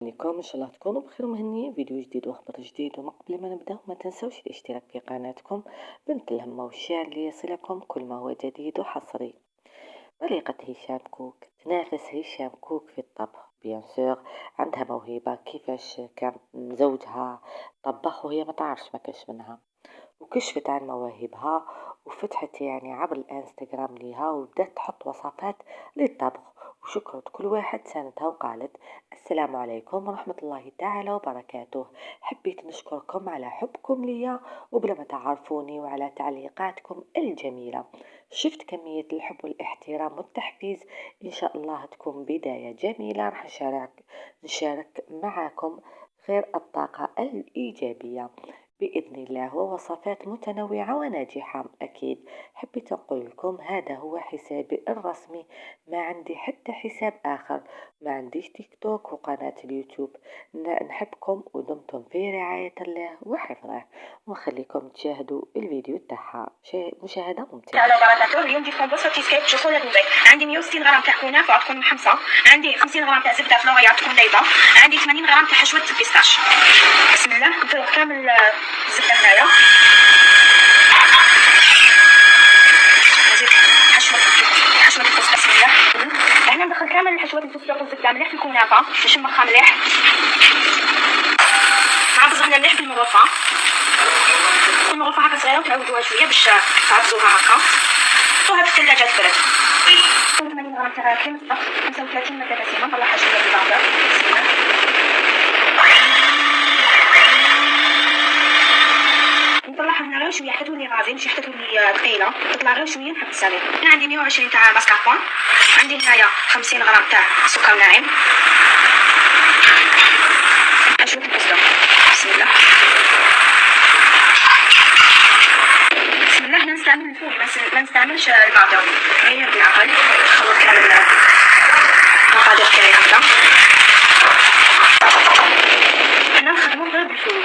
عليكم، ان شاء الله تكونوا بخير ومهنيين. فيديو جديد واخبار جديد، وما قبل ما نبدا ما تنسوش الاشتراك في قناتكم بنت الهمه والشير ليصلكم كل ما هو جديد وحصري. طريقة هشام كوك تنافس هشام كوك في الطبخ بيان سور. عندها موهبة كيفاش كان زوجها طبخ وهي ما تعرفش ما كاش منها، وكشفت عن مواهبها وفتحت يعني عبر الانستغرام ليها وبدأت تحط وصفات للطبخ، وشكرت كل واحد ساندها وقالت السلام عليكم ورحمة الله تعالى وبركاته. حبيت نشكركم على حبكم ليا وبلا ما تعرفوني وعلى تعليقاتكم الجميلة. شفت كمية الحب والاحترام والتحفيز، إن شاء الله تكون بداية جميلة. راح نشارك معكم غير الطاقة الإيجابية بإذن الله، ووصفات متنوعة وناجحة أكيد. حبيت أقول لكم هذا هو حسابي الرسمي، ما عندي حتى حساب آخر، ما عنديش تيك توك وقناة اليوتيوب. نحبكم ودمتم في رعاية الله وحفظه، ونخليكم تشاهدوا الفيديو تاعها مشاهدة ممتعة. على بركاته. اليوم جبت كومبوسة تشيز كيك شوكولا دبي. عندي 160 غرام تاع كنافة تكون محمصة، عندي 50 غرام تاع زبدة فلوريا تكون بيضة، عندي 80 غرام تاع حشوة بيستاش. بسم الله نفرغ كامل الزبدة هنايا، نزيد حشوة الفستق. بسم الله هنا ندخل كامل حشوة الفستق والزبدة مليح في الكنافة باش نمخها مليح، مع بزغنا مليح في المغرفة. كل مغرفة هكا صغيرة وتعودوها شوية باش تعبزوها هكا، حطوها في الثلاجة تبرد. 80 غرام تاع كريمة الطبخ، 35 مادة دسمة نطلعها شوية في الباردة. نطلعها من غير شوية حتى تولي غازي ماشي حتى تولي ثقيلة، تطلع غير شوية نحب السالي. هنا عندي 120 تاع ماسكاربون، عندي هنايا 50 غرام تاع سكر ناعم، حشوة الفستق. بسم الله بسم الله. هنا نستعمل الفول ما نستعملش الباردة، غير بالعقل. نخلط كامل المقادير تاعي هكذا. هنا نخدمو غير بالفول.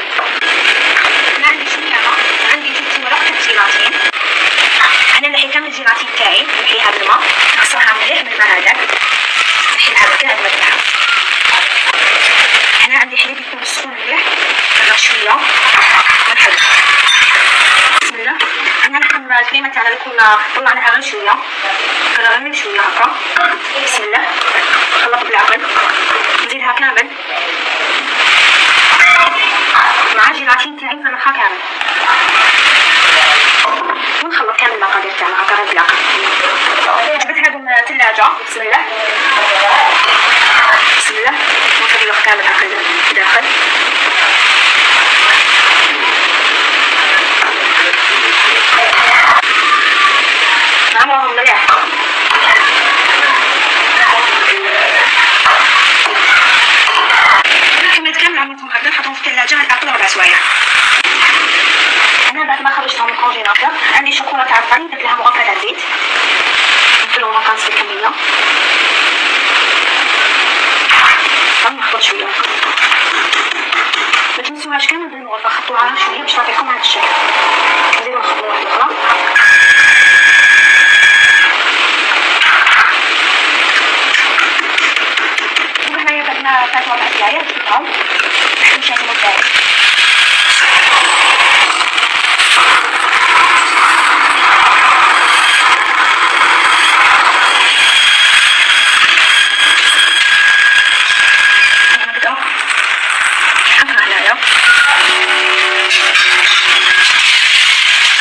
هنا عندي شنيامة، عندي جبت ورق تاع جيلاتين. هنا نحي كامل الجيلاتين تاعي، نحيها بالماء، نغسلها مليح بالماء هذاك، نحيها كاع الماء تاعها. هنا عندي حليب يكون سخون مليح، نغلق شوية ونحل. بسم الله. أنا نحكم الكريمة تاعنا اللي كنا طلعناها غير شوية، غير شوية هكا. بسم الله نخلط بالعقل، نزيدها كامل مع جيلاتين تاعي نفرخها كامل، ونخلط كامل المقادير تاعنا هكا غير بالعقل. جبتها من الثلاجة. بسم الله بسم الله نفرغ كامل العقل داخل. نعمرهم مليح. كمية كامل عملتهم هكذا نحطهم في الثلاجة نعقل 4 سوايع. أنا بعد ما خرجتهم من الكونجيلاتور عندي شوكولاتة تاع الطري درت لها مغرفة تاع زيت، نفرغو نقص الكمية، نخلط شوية. ما تنسوهاش كامل بالمغرفة، خطوها شوية باش تعطيكم هذا الشكل. نزيدو نخلطو واحدة أخرى. وهنايا درنا 3 4 سوايع نحطهم نحل الشازمة تاعي.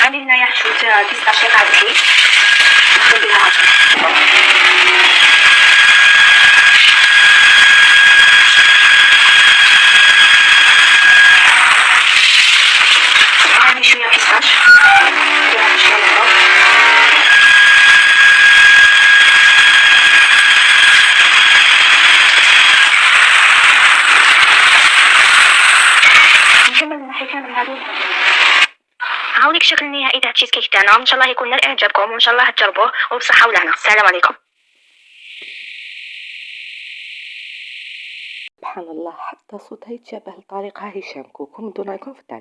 عندي هنايا حشوة بيستاشي قاعدة فيه نخدم بها هكا. عندي شوية بيستاش نديرها في شوية الفوق. نكمل نحي كامل هادو. هاوليك الشكل النهائي تاع التشيز كيك تاعنا، ان شاء الله يكون نال اعجابكم وان شاء الله تجربوه وبصحه ولهنا. السلام عليكم. سبحان الله، حتى صوتها يتشابه لطريقة هشام كوك. من دون رايكم في التعليق.